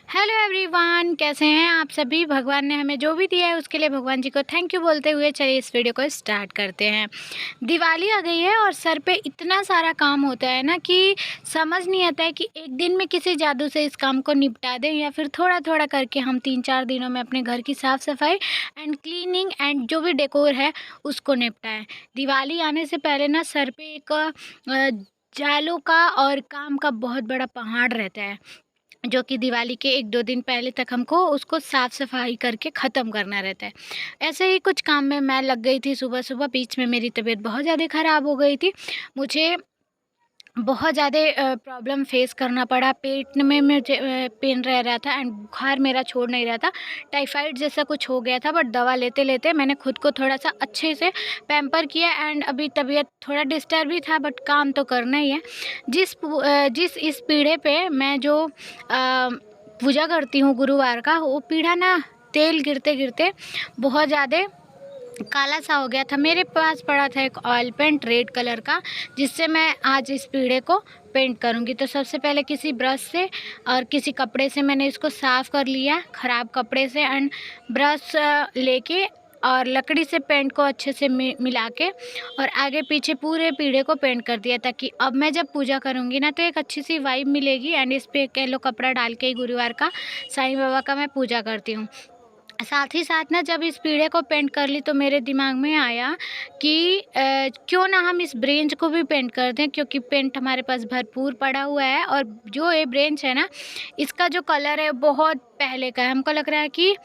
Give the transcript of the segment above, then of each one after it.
Hello everyone, कैसे हैं आप सभी। भगवान ने हमें जो भी दिया है उसके लिए भगवान जी को थैंक यू बोलते हुए चलिए इस वीडियो को स्टार्ट करते हैं। दिवाली आ गई है और सर पे इतना सारा काम होता है ना कि समझ नहीं आता है कि एक दिन में किसी जादू से इस काम को निपटा दें या फिर थोड़ा थोड़ा करके हम 3-4 दिनों में अपने घर की साफ़ सफाई एंड क्लीनिंग एंड जो भी डेकोर है उसको निपटाएं। दिवाली आने से पहले ना सर पे एक जालों का और काम का बहुत बड़ा पहाड़ रहता है, जो कि दिवाली के 1-2 दिन पहले तक हमको उसको साफ़-सफ़ाई करके ख़त्म करना रहता है। ऐसे ही कुछ काम में मैं लग गई थी सुबह-सुबह, बीच में मेरी तबीयत बहुत ज़्यादा ख़राब हो गई थी। मुझे बहुत ज़्यादा प्रॉब्लम फ़ेस करना पड़ा। पेट में मुझे पेन रह रहा था एंड बुखार मेरा छोड़ नहीं रहा था। टाइफाइड जैसा कुछ हो गया था, बट दवा लेते-लेते मैंने खुद को थोड़ा-सा अच्छे से पैम्पर किया एंड अभी तबीयत थोड़ा डिस्टर्ब ही था, बट काम तो करना ही है। जिस इस पीढ़े पे मैं जो पूजा करती हूँ गुरुवार का, वो पीढ़ा ना तेल गिरते-गिरते बहुत ज़्यादा काला सा हो गया था। मेरे पास पड़ा था एक ऑयल पेंट रेड कलर का, जिससे मैं आज इस पीढ़े को पेंट करूँगी। तो सबसे पहले किसी ब्रश से और किसी कपड़े से मैंने इसको साफ़ कर लिया, ख़राब कपड़े से, एंड ब्रश लेके और लकड़ी से पेंट को अच्छे से मिला के और आगे पीछे पूरे पीढ़े को पेंट कर दिया, ताकि अब मैं जब पूजा करूँगी ना तो एक अच्छी सी वाइब मिलेगी। एंड इस पे एक येलो कपड़ा डाल के ही गुरुवार का साईं बाबा का मैं पूजा करती हूँ। साथ ही साथ ना जब इस पीढ़े को पेंट कर ली तो मेरे दिमाग में आया कि क्यों ना हम इस ब्रेंच को भी पेंट कर दें, क्योंकि पेंट हमारे पास भरपूर पड़ा हुआ है। और जो ये ब्रेंच है ना, इसका जो कलर है बहुत पहले का है। हमको लग रहा है कि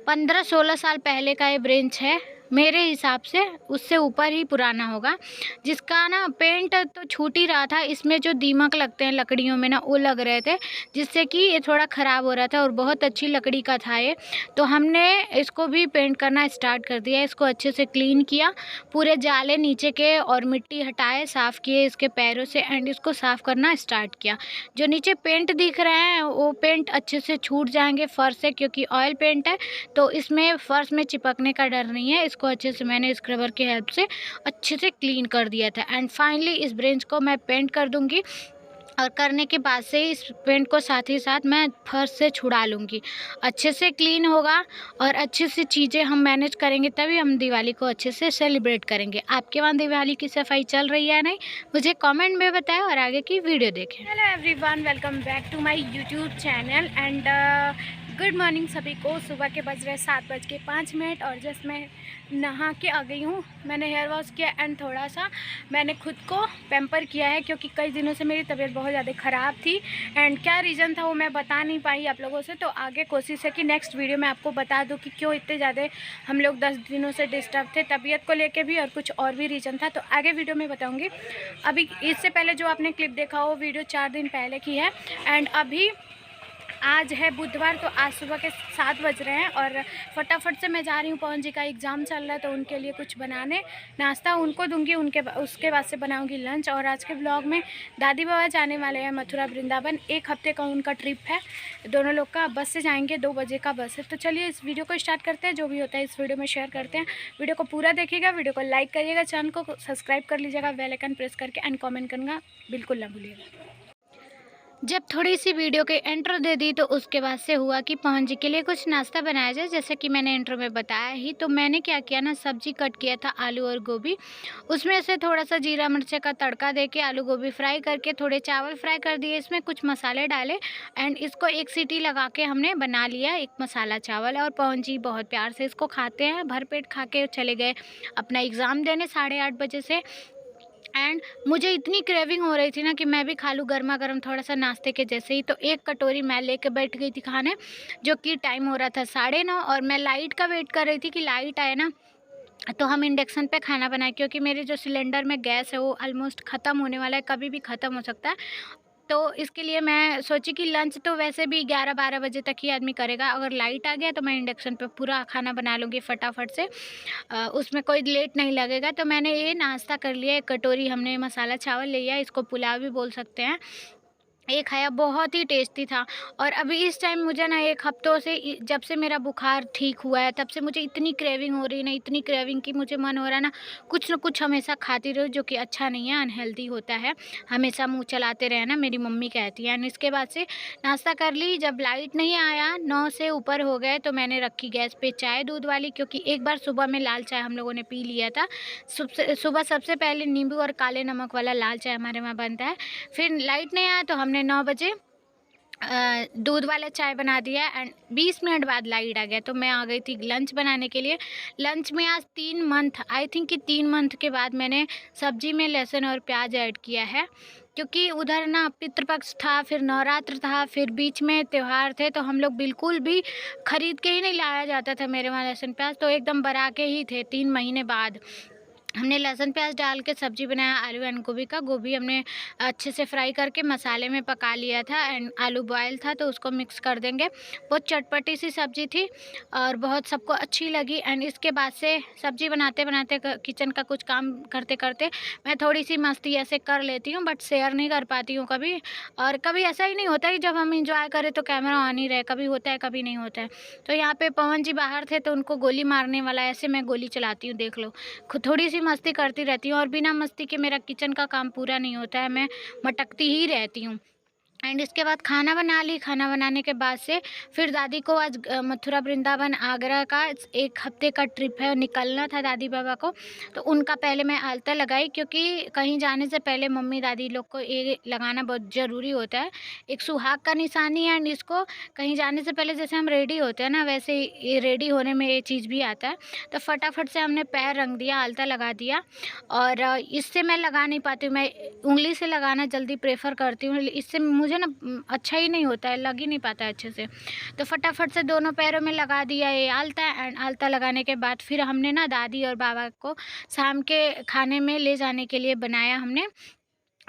15-16 साल पहले का ये ब्रेंच है, मेरे हिसाब से उससे ऊपर ही पुराना होगा। जिसका ना पेंट तो छूट ही रहा था, इसमें जो दीमक लगते हैं लकड़ियों में ना वो लग रहे थे, जिससे कि ये थोड़ा ख़राब हो रहा था। और बहुत अच्छी लकड़ी का था ये, तो हमने इसको भी पेंट करना स्टार्ट कर दिया। इसको अच्छे से क्लीन किया, पूरे जाले नीचे के और मिट्टी हटाए, साफ़ किए इसके पैरों से एंड इसको साफ़ करना स्टार्ट किया। जो नीचे पेंट दिख रहे हैं वो पेंट अच्छे से छूट जाएंगे फर्श से, क्योंकि ऑयल पेंट है तो इसमें फर्श में चिपकने का डर नहीं है। इसको अच्छे से मैंने स्क्रबर की हेल्प से अच्छे से क्लीन कर दिया था। एंड फाइनली इस ब्रेंच को मैं पेंट कर दूंगी, और करने के बाद से इस पेंट को साथ ही साथ मैं फर्श से छुड़ा लूँगी। अच्छे से क्लीन होगा और अच्छे से चीज़ें हम मैनेज करेंगे, तभी हम दिवाली को अच्छे से सेलिब्रेट करेंगे। आपके वहाँ दिवाली की सफाई चल रही है या नहीं, मुझे कमेंट में बताएं और आगे की वीडियो देखें। Hello everyone, welcome back to my YouTube channel and good morning सभी को। सुबह के बज रहे 7:05 और जस्ट मैं नहा के आ गई हूँ। मैंने हेयर वॉश किया एंड थोड़ा सा मैंने खुद को पैम्पर किया है, क्योंकि कई दिनों से मेरी तबीयत बहुत ज़्यादा ख़राब थी। एंड क्या रीज़न था वो मैं बता नहीं पाई आप लोगों से, तो आगे कोशिश है कि नेक्स्ट वीडियो में आपको बता दूँ कि क्यों इतने ज़्यादा हम लोग 10 दिनों से डिस्टर्ब थे, तबीयत को लेके भी और कुछ और भी रीज़न था, तो आगे वीडियो में बताऊँगी। अभी इससे पहले जो आपने क्लिप देखा वो वीडियो 4 दिन पहले की है। एंड अभी आज है बुधवार, तो आज सुबह के 7 बज रहे हैं और फटाफट से मैं जा रही हूँ। पवन जी का एग्ज़ाम चल रहा है तो उनके लिए कुछ बनाने, नाश्ता उनको दूंगी, उसके बाद से बनाऊंगी लंच। और आज के ब्लॉग में दादी बाबा जाने वाले हैं मथुरा वृंदावन। 1 हफ्ते का उनका ट्रिप है, दोनों लोग का। बस से जाएंगे, 2 बजे का बस है। तो चलिए इस वीडियो को स्टार्ट करते हैं। जो भी होता है इस वीडियो में शेयर करते हैं। वीडियो को पूरा देखिएगा, वीडियो को लाइक करिएगा, चैनल को सब्सक्राइब कर लीजिएगा, बेल आइकन प्रेस करके, एंड कॉमेंट करना बिल्कुल ना भूलिएगा। जब थोड़ी सी वीडियो के एंट्रो दे दी तो उसके बाद से हुआ कि पवन जी के लिए कुछ नाश्ता बनाया जाए, जैसे कि मैंने इंट्रो में बताया ही। तो मैंने क्या किया ना, सब्जी कट किया था आलू और गोभी, उसमें से थोड़ा सा जीरा मिर्च का तड़का देके आलू गोभी फ्राई करके थोड़े चावल फ्राई कर दिए, इसमें कुछ मसाले डाले एंड इसको 1 सीटी लगा के हमने बना लिया एक मसाला चावल। और पवन जी बहुत प्यार से इसको खाते हैं, भरपेट खा के चले गए अपना एग्ज़ाम देने 8:30 बजे से। एंड मुझे इतनी क्रेविंग हो रही थी ना कि मैं भी खा लूँ गर्मा गर्म थोड़ा सा नाश्ते के जैसे ही। तो 1 कटोरी मैं लेके बैठ गई थी खाने, जो कि टाइम हो रहा था 9:30, और मैं लाइट का वेट कर रही थी कि लाइट आए ना तो हम इंडक्शन पे खाना बनाए, क्योंकि मेरे जो सिलेंडर में गैस है वो ऑलमोस्ट ख़त्म होने वाला है, कभी भी ख़त्म हो सकता है। तो इसके लिए मैं सोची कि लंच तो वैसे भी 11-12 बजे तक ही आदमी करेगा, अगर लाइट आ गया तो मैं इंडक्शन पे पूरा खाना बना लूँगी फटाफट से, उसमें कोई लेट नहीं लगेगा। तो मैंने ये नाश्ता कर लिया। 1 कटोरी हमने मसाला चावल ले लिया, इसको पुलाव भी बोल सकते हैं। एक खाया, बहुत ही टेस्टी था। और अभी इस टाइम मुझे ना 1 हफ्तों से जब से मेरा बुखार ठीक हुआ है तब से मुझे इतनी क्रेविंग हो रही है ना, इतनी क्रेविंग कि मुझे मन हो रहा है ना कुछ न कुछ हमेशा खाती रहूँ, जो कि अच्छा नहीं है, अनहेल्दी होता है। हमेशा मुँह चलाते रहे ना, मेरी मम्मी कहती है। एंड इसके बाद से नाश्ता कर ली। जब लाइट नहीं आया, 9 से ऊपर हो गए, तो मैंने रखी गैस पे चाय दूध वाली, क्योंकि एक बार सुबह में लाल चाय हम लोगों ने पी लिया था। सुबह सबसे पहले नींबू और काले नमक वाला लाल चाय हमारे वहाँ बनता है। फिर लाइट नहीं आया तो हमने 9 बजे दूध वाला चाय बना दिया। एंड 20 मिनट बाद लाइट आ गया, तो मैं आ गई थी लंच बनाने के लिए। लंच में आज 3 मंथ, आई थिंक कि 3 मंथ के बाद मैंने सब्जी में लहसुन और प्याज ऐड किया है, क्योंकि उधर ना पितृपक्ष था, फिर नवरात्र था, फिर बीच में त्यौहार थे, तो हम लोग बिल्कुल भी खरीद के ही नहीं लाया जाता था मेरे वहाँ लहसुन प्याज, तो एकदम बरा के ही थे। 3 महीने बाद हमने लहसुन प्याज डाल के सब्ज़ी बनाया आलू एंड गोभी का। गोभी हमने अच्छे से फ्राई करके मसाले में पका लिया था। एंड आलू बॉयल था तो उसको मिक्स कर देंगे। बहुत चटपटी सी सब्ज़ी थी और बहुत सबको अच्छी लगी। एंड इसके बाद से सब्ज़ी बनाते बनाते किचन का कुछ काम करते करते मैं थोड़ी सी मस्ती ऐसे कर लेती हूँ, बट शेयर नहीं कर पाती हूँ कभी। और कभी ऐसा ही नहीं होता कि जब हम इंजॉय करें तो कैमरा ऑन ही रहे, कभी होता है कभी नहीं होता है। तो यहाँ पे पवन जी बाहर थे तो उनको गोली मारने वाला, ऐसे मैं गोली चलाती हूँ, देख लो। थोड़ी सी मस्ती करती रहती हूँ और बिना मस्ती के मेरा किचन का काम पूरा नहीं होता है, मैं मटकती ही रहती हूँ। एंड इसके बाद खाना बना ली। खाना बनाने के बाद से फिर दादी को आज मथुरा वृंदावन आगरा का 1 हफ्ते का ट्रिप है, निकलना था दादी बाबा को, तो उनका पहले मैं आलता लगाई, क्योंकि कहीं जाने से पहले मम्मी दादी लोग को ये लगाना बहुत ज़रूरी होता है, एक सुहाग का निशानी है। एंड इसको कहीं जाने से पहले जैसे हम रेडी होते हैं ना, वैसे ये रेडी होने में ये चीज़ भी आता है। तो फटाफट से हमने पैर रंग दिया, आलता लगा दिया। और इससे मैं लगा नहीं पाती हूँ, मैं उंगली से लगाना जल्दी प्रेफर करती हूँ, इससे मुझे ना अच्छा ही नहीं होता है, लग ही नहीं पाता है अच्छे से। तो फटाफट से दोनों पैरों में लगा दिया ये आलता। एंड आलता लगाने के बाद फिर हमने ना दादी और बाबा को शाम के खाने में ले जाने के लिए बनाया हमने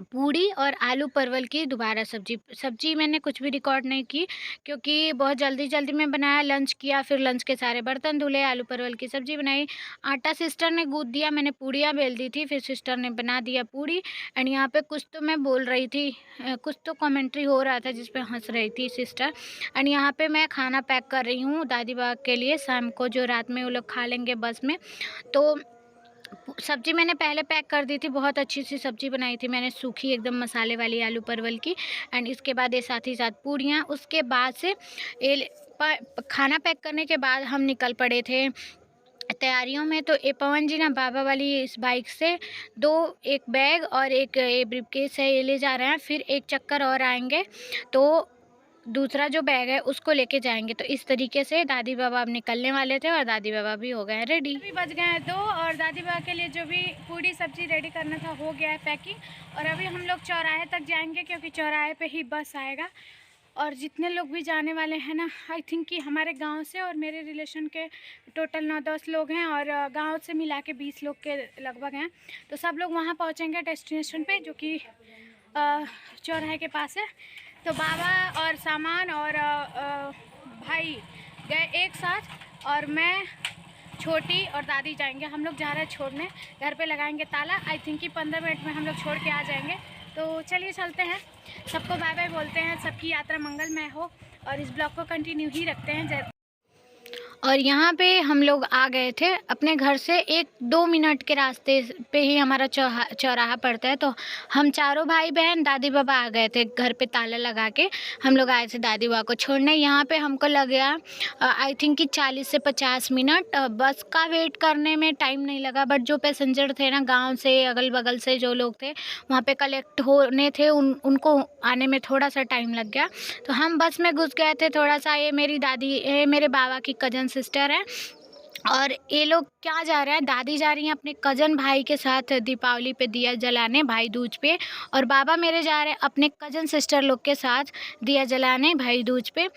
पूड़ी और आलू परवल की दोबारा सब्जी मैंने कुछ भी रिकॉर्ड नहीं की, क्योंकि बहुत जल्दी में बनाया। लंच किया, फिर लंच के सारे बर्तन धुले, आलू परवल की सब्ज़ी बनाई। आटा सिस्टर ने गूँथ दिया, मैंने पूड़ियाँ बेल दी थी, फिर सिस्टर ने बना दिया पूड़ी। एंड यहाँ पे कुछ तो मैं बोल रही थी, कुछ तो कमेंट्री हो रहा था जिस पे हंस रही थी सिस्टर। एंड यहाँ पे मैं खाना पैक कर रही हूँ दादी बाबा के लिए, शाम को जो रात में वो लोग खा लेंगे बस में। तो सब्ज़ी मैंने पहले पैक कर दी थी, बहुत अच्छी सी सब्ज़ी बनाई थी मैंने, सूखी एकदम मसाले वाली आलू परवल की। एंड इसके बाद ये साथ ही साथ पूड़ियाँ। उसके बाद से खाना पैक करने के बाद हम निकल पड़े थे तैयारियों में। तो ये पवन जी ना बाबा वाली इस बाइक से एक बैग और एक ये ब्रीफकेस है, ये ले जा रहे हैं। फिर एक चक्कर और आएंगे तो दूसरा जो बैग है उसको लेके जाएंगे। तो इस तरीके से दादी बाबा अब निकलने वाले थे और दादी बाबा भी हो गए हैं रेडी। अभी बज गए हैं 2 और दादी बाबा के लिए जो भी पूरी सब्जी रेडी करना था हो गया है पैकिंग। और अभी हम लोग चौराहे तक जाएंगे, क्योंकि चौराहे पे ही बस आएगा। और जितने लोग भी जाने वाले हैं ना, आई थिंक कि हमारे गांव से और मेरे रिलेशन के टोटल 9-10 लोग हैं, और गांव से मिला के 20 लोग के लगभग हैं। तो सब लोग वहाँ पहुँचेंगे डेस्टिनेशन पे, जो कि चौराहे के पास है। तो बाबा और सामान और भाई गए एक साथ, और मैं, छोटी और दादी जाएंगे। हम लोग जा रहे हैं छोड़ने, घर पे लगाएंगे ताला। आई थिंक कि 15 मिनट में हम लोग छोड़ के आ जाएंगे। तो चलिए चलते हैं, सबको बाय बाय बोलते हैं, सबकी यात्रा मंगलमय हो, और इस ब्लॉग को कंटिन्यू ही रखते हैं। और यहाँ पे हम लोग आ गए थे अपने घर से 1-2 मिनट के रास्ते पे ही हमारा चौराहा पड़ता है। तो हम चारों भाई बहन दादी बाबा आ गए थे, घर पे ताला लगा के हम लोग आए थे दादी बाबा को छोड़ने। यहाँ पे हमको लग गया आई थिंक कि 40 से 50 मिनट। बस का वेट करने में टाइम नहीं लगा, बट जो पैसेंजर थे ना गाँव से, अगल बगल से जो लोग थे वहाँ पे कलेक्ट होने थे, उनको आने में थोड़ा सा टाइम लग गया। तो हम बस में घुस गए थे थोड़ा सा। ये मेरी दादी, ये मेरे बाबा की कज़न सिस्टर है, और ये लोग क्या जा रहे हैं, दादी जा रही हैं अपने कज़न भाई के साथ दीपावली पे दिया जलाने, भाई दूज पे। और बाबा मेरे जा रहे हैं अपने कज़न सिस्टर लोग के साथ दिया जलाने, भाई दूज पे।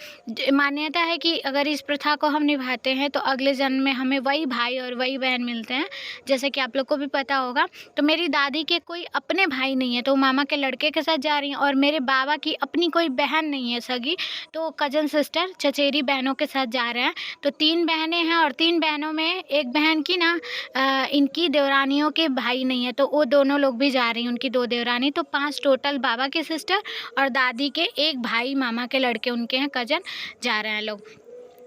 मान्यता है कि अगर इस प्रथा को हम निभाते हैं तो अगले जन्म में हमें वही भाई और वही बहन मिलते हैं, जैसे कि आप लोग को भी पता होगा। तो मेरी दादी के कोई अपने भाई नहीं है, तो मामा के लड़के के साथ जा रही हैं। और मेरे बाबा की अपनी कोई बहन नहीं है सगी, तो कज़न सिस्टर चचेरी बहनों के साथ जा रहे हैं। तो 3 बहनें हैं और 3 बहन बहनों में एक बहन की ना इनकी देवरानियों के भाई नहीं है, तो वो दोनों लोग भी जा रही हैं, उनकी 2 देवरानी, तो 5 टोटल बाबा के सिस्टर और दादी के एक भाई मामा के लड़के उनके हैं, कज़न जा रहे हैं लोग।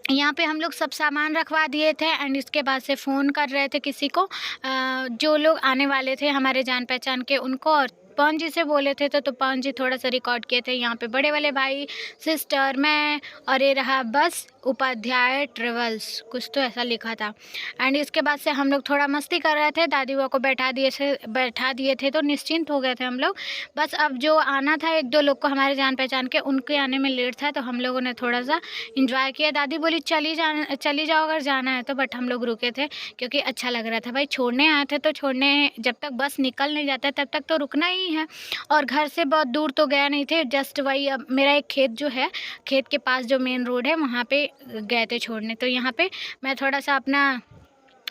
यहाँ पे हम लोग सब सामान रखवा दिए थे एंड इसके बाद से फ़ोन कर रहे थे किसी को, जो लोग आने वाले थे हमारे जान पहचान के उनको, और पवन जी से बोले थे तो पवन जी थोड़ा सा रिकॉर्ड किए थे। यहाँ पे बड़े वाले भाई, सिस्टर, मैं और ये रहा बस उपाध्याय ट्रेवल्स, कुछ तो ऐसा लिखा था। एंड इसके बाद से हम लोग थोड़ा मस्ती कर रहे थे, दादी बुआ को बैठा दिए थे तो निश्चिंत हो गए थे हम लोग। बस अब जो आना था 1-2 लोग को हमारे जान पहचान के, उनके आने में लेट था तो हम लोगों ने थोड़ा सा इंजॉय किया। दादी बोली चली जाओ अगर जाना है तो, बट हम लोग रुके थे क्योंकि अच्छा लग रहा था। भाई छोड़ने आए थे तो छोड़ने, जब तक बस निकल नहीं जाता तब तक तो रुकना ही है, और घर से बहुत दूर तो गया नहीं थे, जस्ट वही अब मेरा एक खेत जो है, खेत के पास जो मेन रोड है वहाँ पे गए थे छोड़ने। तो यहाँ पे मैं थोड़ा सा अपना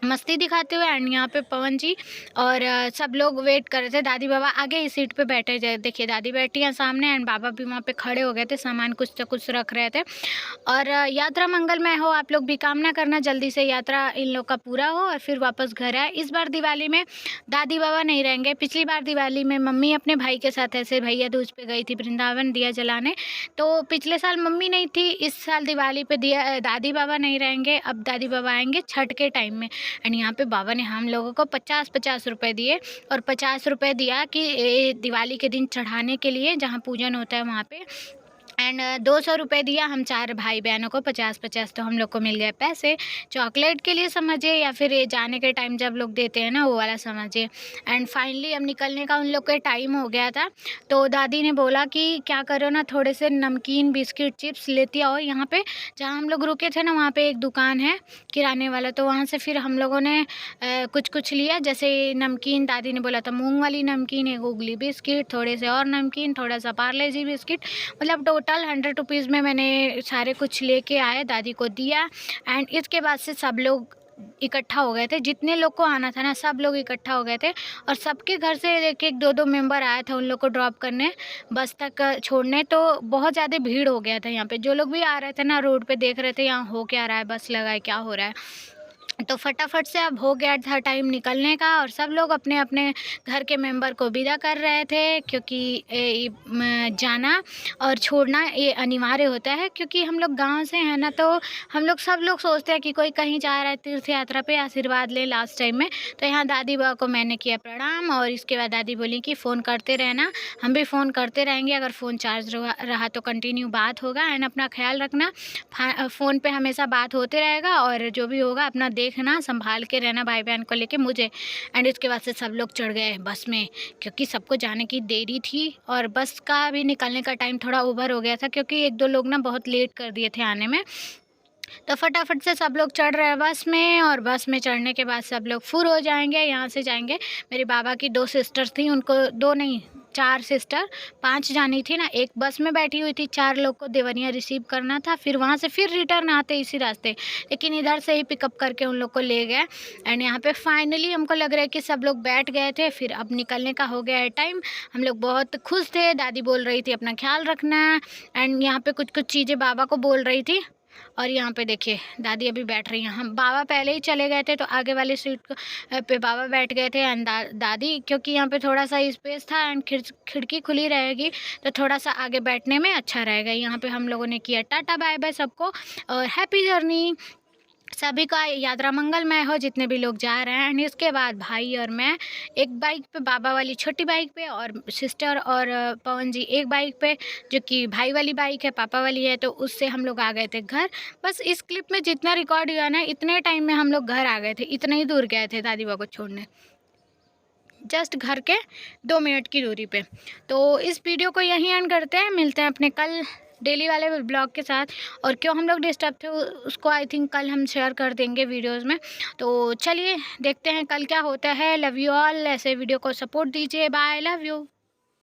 मस्ती दिखाते हुए एंड यहाँ पे पवन जी और सब लोग वेट कर रहे थे। दादी बाबा आगे इस सीट पे बैठे थे, देखिए दादी बैठी हैं सामने एंड बाबा भी वहाँ पे खड़े हो गए थे, सामान कुछ तो कुछ रख रहे थे। और यात्रा मंगलमय हो, आप लोग भी कामना करना जल्दी से यात्रा इन लोग का पूरा हो और फिर वापस घर आए। इस बार दिवाली में दादी बाबा नहीं रहेंगे। पिछली बार दिवाली में मम्मी अपने भाई के साथ ऐसे भैया दूज पे गई थी वृंदावन दिया जलाने, तो पिछले साल मम्मी नहीं थी, इस साल दिवाली पे दादी बाबा नहीं रहेंगे। अब दादी बाबा आएंगे छठ के टाइम में। एंड यहाँ पे बाबा ने हम लोगों को 50-50 रुपये दिए और 50 रुपये दिया कि दिवाली के दिन चढ़ाने के लिए जहाँ पूजन होता है वहाँ पे, एंड 200 रुपये दिया हम 4 भाई बहनों को, 50-50 तो हम लोग को मिल गए पैसे। चॉकलेट के लिए समझिए या फिर ये जाने के टाइम जब लोग देते हैं ना वो वाला समझिए। एंड फाइनली अब निकलने का उन लोग का टाइम हो गया था, तो दादी ने बोला कि क्या करो ना, थोड़े से नमकीन बिस्किट चिप्स लेती आओ। यहाँ पे जहाँ हम लोग रुके थे ना वहाँ पे एक दुकान है किराने वाला, तो वहाँ से फिर हम लोगों ने कुछ लिया, जैसे नमकीन दादी ने बोला था मूँग वाली नमकीन, एक उगली बिस्किट, थोड़े से और नमकीन, थोड़ा सा पार्ले जी बिस्किट, मतलब टोटल 100 रुपीज़ में मैंने सारे कुछ लेके आए, दादी को दिया। एंड इसके बाद से सब लोग इकट्ठा हो गए थे, जितने लोग को आना था ना सब लोग इकट्ठा हो गए थे, और सबके घर से एक 2-2 मेंबर आए थे उन लोग को ड्रॉप करने, बस तक छोड़ने। तो बहुत ज़्यादा भीड़ हो गया था यहाँ पे। जो लोग भी आ रहे थे ना रोड पे देख रहे थे यहाँ हो क्या रहा है, बस लगा है क्या हो रहा है, तो फटाफट से अब हो गया था टाइम निकलने का, और सब लोग अपने अपने घर के मेंबर को विदा कर रहे थे, क्योंकि जाना और छोड़ना ये अनिवार्य होता है। क्योंकि हम लोग गांव से हैं ना, तो हम लोग सब लोग सोचते हैं कि कोई कहीं जा रहा है तीर्थ यात्रा पे आशीर्वाद ले लास्ट टाइम में। तो यहाँ दादी बाबा को मैंने किया प्रणाम, और इसके बाद दादी बोली कि फ़ोन करते रहना, हम भी फ़ोन करते रहेंगे, अगर फ़ोन चार्ज रहा तो कंटिन्यू बात होगा। एंड अपना ख्याल रखना, फ़ोन पे हमेशा बात होते रहेगा, और जो भी होगा अपना देखना, संभाल के रहना भाई बहन को लेके मुझे। एंड इसके बाद से सब लोग चढ़ गए बस में, क्योंकि सबको जाने की देरी थी और बस का भी निकलने का टाइम थोड़ा ओवर हो गया था, क्योंकि 1-2 लोग ना बहुत लेट कर दिए थे आने में। तो फटाफट से सब लोग चढ़ रहे हैं बस में, और बस में चढ़ने के बाद सब लोग फुर हो जाएंगे, यहाँ से जाएंगे। मेरे बाबा की 2 सिस्टर्स थी, उनको 2 नहीं 4 सिस्टर, 5 जानी थी ना, एक बस में बैठी हुई थी, 4 लोग को देवरिया रिसीव करना था, फिर वहाँ से फिर रिटर्न आते इसी रास्ते, लेकिन इधर से ही पिकअप करके उन लोग को ले गए। एंड यहाँ पे फाइनली हमको लग रहा है कि सब लोग बैठ गए थे, फिर अब निकलने का हो गया है टाइम। हम लोग बहुत खुश थे, दादी बोल रही थी अपना ख्याल रखना, एंड यहाँ पे कुछ चीज़ें बाबा को बोल रही थी। और यहाँ पे देखिए दादी अभी बैठ रही हैं, हम बाबा पहले ही चले गए थे तो आगे वाली सीट पे बाबा बैठ गए थे एंड दादी, क्योंकि यहाँ पे थोड़ा सा स्पेस था एंड खिड़की खुली रहेगी तो थोड़ा सा आगे बैठने में अच्छा रहेगा। यहाँ पे हम लोगों ने किया टाटा बाय बाय सबको, और हैप्पी जर्नी, सभी का यात्रा मंगलमय हो जितने भी लोग जा रहे हैं। एंड इसके बाद भाई और मैं एक बाइक पे, बाबा वाली छोटी बाइक पे, और सिस्टर और पवन जी एक बाइक पे, जो कि भाई वाली बाइक है, पापा वाली है, तो उससे हम लोग आ गए थे घर। बस इस क्लिप में जितना रिकॉर्ड हुआ ना, इतने टाइम में हम लोग घर आ गए थे, इतने ही दूर गए थे दादी बाबा को छोड़ने, जस्ट घर के 2 मिनट की दूरी पे। तो इस वीडियो को यहीं एंड करते हैं, मिलते हैं अपने कल डेली वाले ब्लॉग के साथ। और क्यों हम लोग डिस्टर्ब थे उसको आई थिंक कल हम शेयर कर देंगे वीडियोस में। तो चलिए देखते हैं कल क्या होता है। लव यू ऑल, ऐसे वीडियो को सपोर्ट दीजिए, बाय, लव यू।